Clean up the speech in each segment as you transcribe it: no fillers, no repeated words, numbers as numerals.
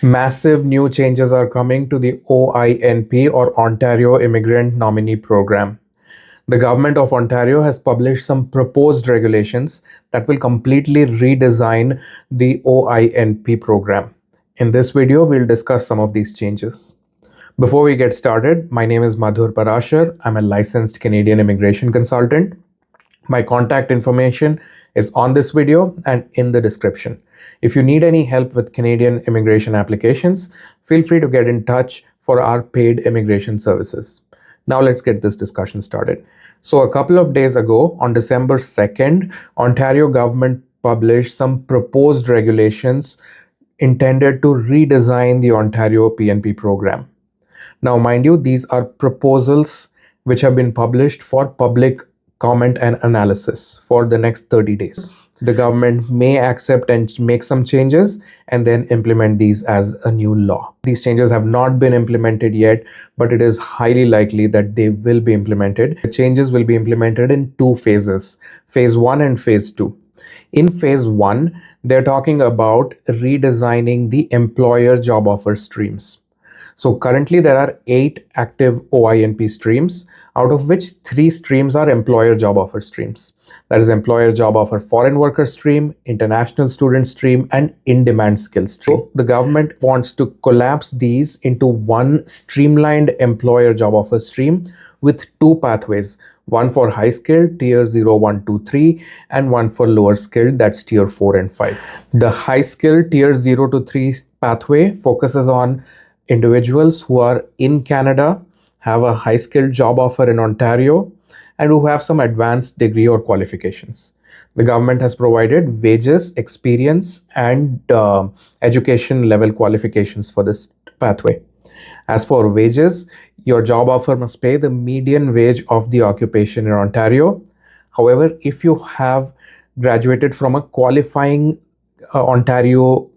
Massive new changes are coming to the OINP or Ontario Immigrant Nominee Program. The government of Ontario has published some proposed regulations that will completely redesign the OINP program. In this video, we'll discuss some of these changes. Before we get started, my name is Madhur Parashar. I'm a licensed Canadian immigration consultant. My contact information is on this video and in the description. If you need any help with Canadian immigration applications, feel free to get in touch for our paid immigration services. Now let's get this discussion started. So a couple of days ago, on December 2nd, Ontario government published some proposed regulations intended to redesign the Ontario PNP program. Now, mind you, these are proposals which have been published for public comment and analysis for the next 30 days. The government may accept and make some changes and then implement these as a new law. These changes have not been implemented yet, but it is highly likely that they will be implemented. The changes will be implemented in two phases, phase 1 and phase 2. In phase 1, they're talking about redesigning the employer job offer streams. So currently there are 8 active OINP streams, out of which 3 streams are employer job offer streams. That is employer job offer foreign worker stream, international student stream, and in-demand skill stream. So the government wants to collapse these into one streamlined employer job offer stream with 2 pathways. One for high skilled, tier 0, 1, 2, 3, and one for lower skilled, that's tier 4 and 5. The high skilled tier 0 to 3 pathway focuses on individuals who are in Canada, have a high skilled job offer in Ontario, and who have some advanced degree or qualifications. The government has provided wages, experience, and education level qualifications for this pathway. As for wages, your job offer must pay the median wage of the occupation in Ontario. However, if you have graduated from a qualifying Ontario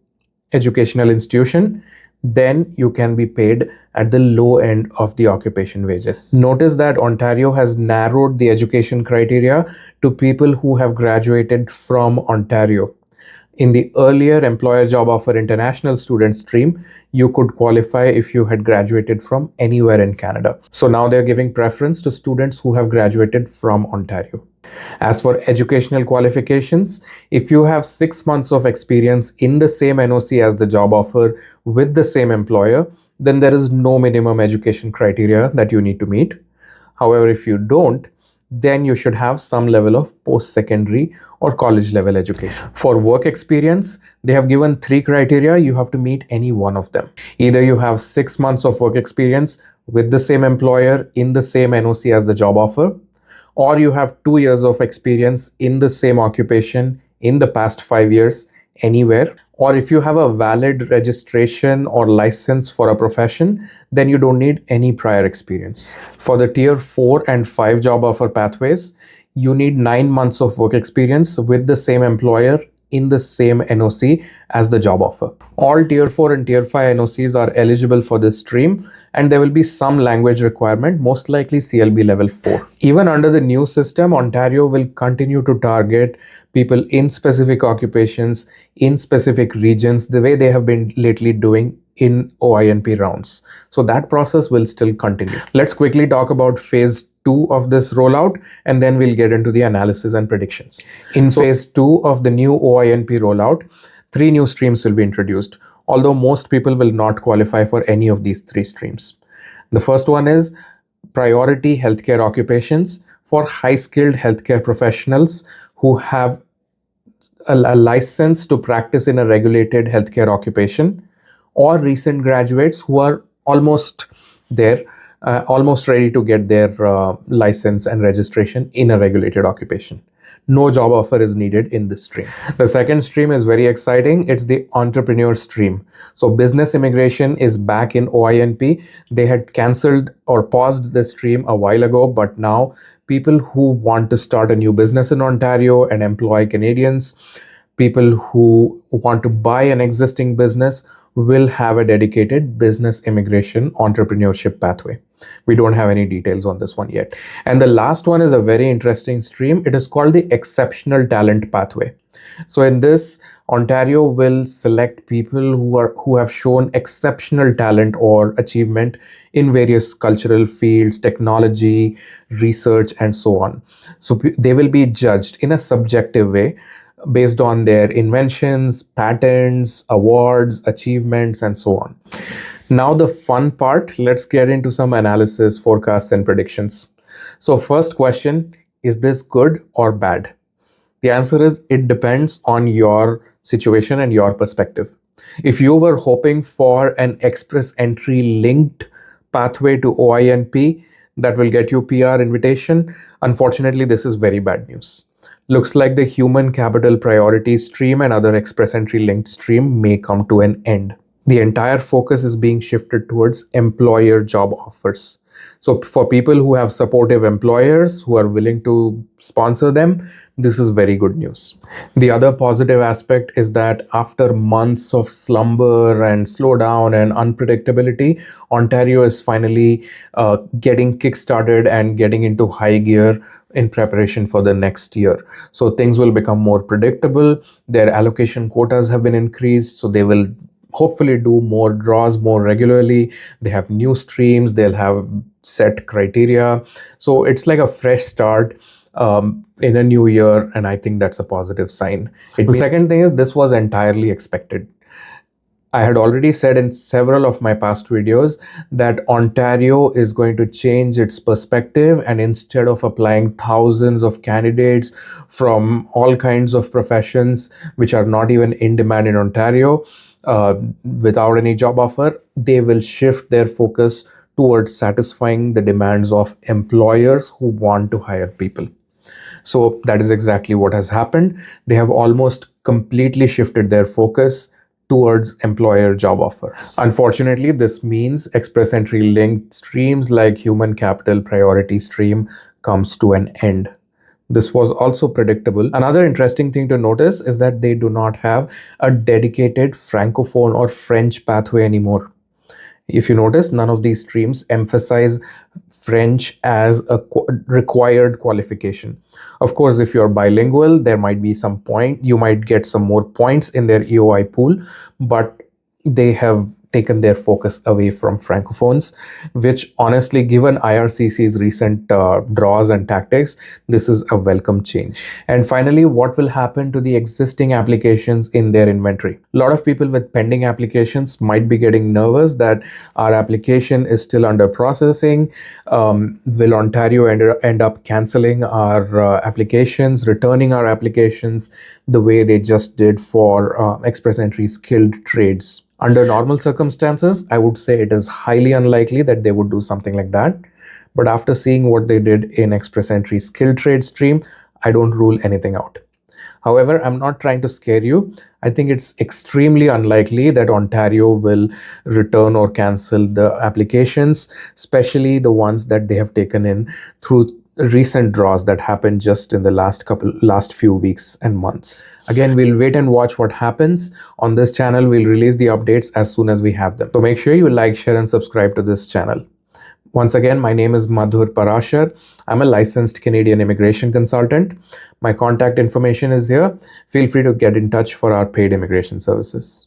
educational institution, then you can be paid at the low end of the occupation wages. Notice that Ontario has narrowed the education criteria to people who have graduated from Ontario. In the earlier employer job offer international student stream, you could qualify if you had graduated from anywhere in Canada. So now they're giving preference to students who have graduated from Ontario. As for educational qualifications, if you have 6 months of experience in the same NOC as the job offer with the same employer, then there is no minimum education criteria that you need to meet. However, if you don't, then you should have some level of post-secondary or college level education. For work experience, they have given 3 criteria. You have to meet any one of them. Either you have 6 months of work experience with the same employer in the same NOC as the job offer, or you have 2 years of experience in the same occupation in the past 5 years anywhere, or if you have a valid registration or license for a profession, then you don't need any prior experience. For the tier 4 and 5 job offer pathways, you need 9 months of work experience with the same employer in the same NOC as the job offer. All tier 4 and tier 5 NOCs are eligible for this stream, and there will be some language requirement, most likely CLB level 4. Even under the new system, Ontario will continue to target people in specific occupations, in specific regions, the way they have been lately doing in OINP rounds. So that process will still continue. Let's quickly talk about phase 2 of this rollout, and then we'll get into the analysis and predictions. In phase 2 of the new OINP rollout, 3 new streams will be introduced, although most people will not qualify for any of these 3 streams. The first one is priority healthcare occupations for high-skilled healthcare professionals who have a license to practice in a regulated healthcare occupation, or recent graduates who are almost there, almost ready to get their license and registration in a regulated occupation. No job offer is needed in this stream. The second stream is very exciting. It's the entrepreneur stream. So business immigration is back in OINP. They had cancelled or paused the stream a while ago, but now people who want to start a new business in Ontario and employ Canadians, people who want to buy an existing business will have a dedicated business immigration entrepreneurship pathway. We don't have any details on this one yet. And the last one is a very interesting stream. It is called the Exceptional Talent Pathway. So in this, Ontario will select people who have shown exceptional talent or achievement in various cultural fields, technology, research, and so on. So they will be judged in a subjective way based on their inventions, patents, awards, achievements, and so on. Now the fun part, let's get into some analysis, forecasts, and predictions. So first question, is this good or bad? The answer is it depends on your situation and your perspective. If you were hoping for an express entry linked pathway to OINP that will get you PR invitation, unfortunately, this is very bad news. Looks like the human capital priority stream and other express entry linked stream may come to an end. The entire focus is being shifted towards employer job offers. So for people who have supportive employers who are willing to sponsor them, this is very good news. The other positive aspect is that after months of slumber and slowdown and unpredictability, Ontario is finally getting kickstarted and getting into high gear in preparation for the next year. So things will become more predictable. Their allocation quotas have been increased, so they will hopefully do more draws more regularly. They have new streams, they'll have set criteria. So it's like a fresh start in a new year, and I think that's a positive sign. The second thing is this was entirely expected. I had already said in several of my past videos that Ontario is going to change its perspective, and instead of applying thousands of candidates from all kinds of professions which are not even in demand in Ontario without any job offer, they will shift their focus towards satisfying the demands of employers who want to hire people. So that is exactly what has happened. They have almost completely shifted their focus towards employer job offers. Unfortunately, this means express entry linked streams like human capital priority stream comes to an end. This was also predictable. Another interesting thing to notice is that they do not have a dedicated Francophone or French pathway anymore. If you notice, none of these streams emphasize French as a required qualification. Of course, if you're bilingual, there might be some point, you might get some more points in their EOI pool, but they have taken their focus away from Francophones, which honestly, given IRCC's recent draws and tactics, this is a welcome change. And finally, what will happen to the existing applications in their inventory? A lot of people with pending applications might be getting nervous that our application is still under processing. Will Ontario end up canceling our applications, returning our applications the way they just did for express entry skilled trades? Under normal circumstances, I would say it is highly unlikely that they would do something like that. But after seeing what they did in express entry skilled trade stream, I don't rule anything out. However, I'm not trying to scare you. I think it's extremely unlikely that Ontario will return or cancel the applications, especially the ones that they have taken in through recent draws that happened just in the last few weeks and months. Again, we'll wait and watch what happens. On this channel, we'll release the updates as soon as we have them. So make sure you like, share, and subscribe to this channel. Once again, my name is Madhur Parashar. I'm a licensed Canadian immigration consultant. My contact information is here. Feel free to get in touch for our paid immigration services.